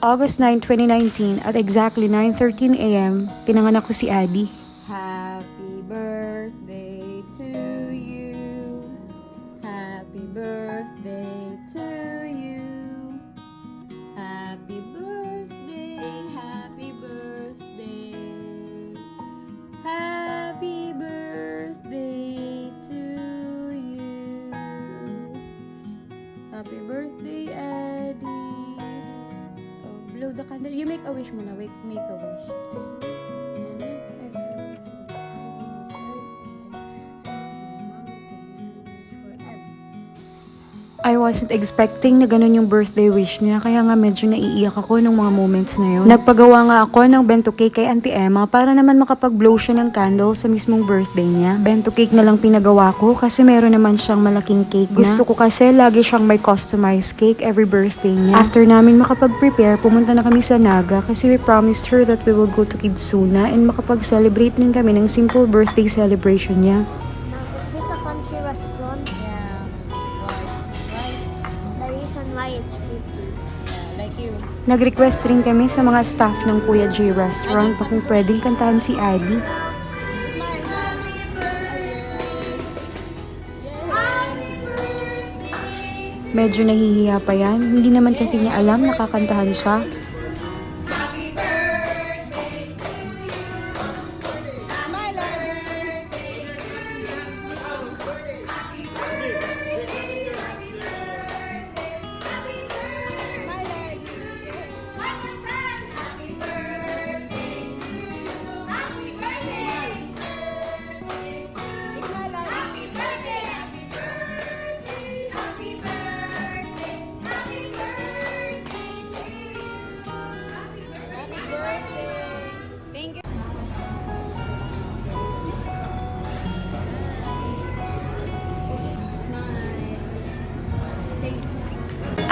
August 9, 2019 at exactly 9:13 a.m., pinanganak ko si Adi. Happy birthday to you. Happy birthday to you. Happy birthday, happy birthday. Happy birthday to you. Happy birthday, Eddie. Oh, blow the candle. You make a wish muna. Wait, make a wish. I wasn't expecting na ganun yung birthday wish niya, kaya nga medyo naiiyak ako ng mga moments na yun. Nagpagawa nga ako ng bento cake kay Auntie Emma para naman makapag-blow siya ng candle sa mismong birthday niya. Bento cake na lang pinagawa ko kasi meron naman siyang malaking cake na. Gusto ko kasi lagi siyang may customized cake every birthday niya. After namin makapag-prepare, pumunta na kami sa Naga kasi we promised her that we will go to Kidsuna and makapag-celebrate din kami ng simple birthday celebration niya. Is this a fancy restaurant? Yeah. Why? The reason why it's pretty. Yeah, like you. Nag-request rin kami sa mga staff ng Kuya J Restaurant na kung pwedeng kantahan si Adi. Medyo nahihiya pa yan. Hindi naman kasi niya alam nakakantahan siya.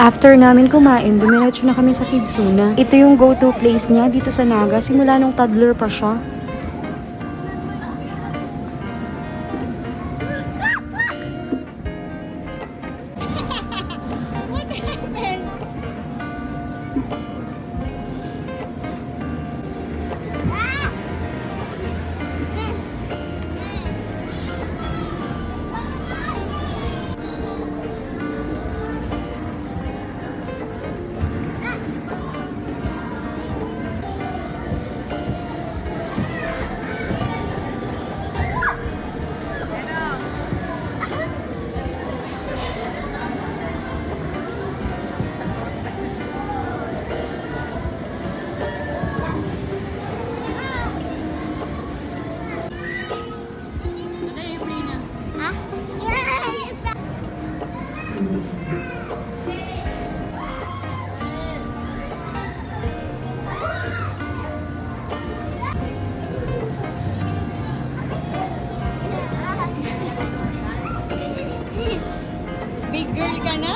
After namin kumain, dumiretso na kami sa Kidsuna. Ito yung go-to place niya dito sa Naga simula nung toddler pa siya. Big girl ka na?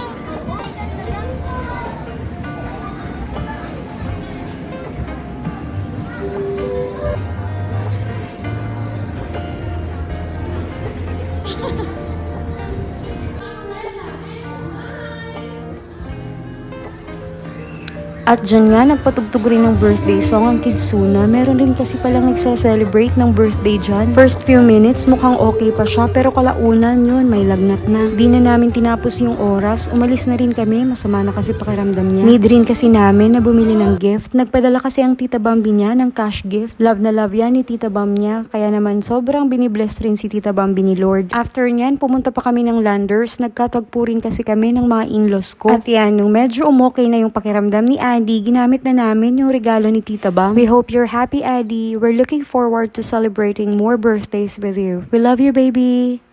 At dyan nga, nagpatugtog rin ng birthday song ang Kidsuna. Meron rin kasi palang nagsa-celebrate ng birthday dyan. First few minutes, mukhang okay pa siya, pero kalaunan yun, may lagnat na. Di na namin tinapos yung oras, umalis na rin kami, masama na kasi pakiramdam niya. Need rin kasi namin na bumili ng gift. Nagpadala kasi ang Tita Bambi niya ng cash gift. Love na love yan ni Tita Bam niya, kaya naman sobrang binibless rin si Tita Bambi ni Lord. After nyan, pumunta pa kami ng Landers, nagkatagpo rin kasi kami ng mga in-laws ko. At yan, nung medyo umokay na yung pakiramdam ni Adi, ginamit na namin yung regalo ni Tita Bam. We hope you're happy, Adi. We're looking forward to celebrating more birthdays with you. We love you, baby!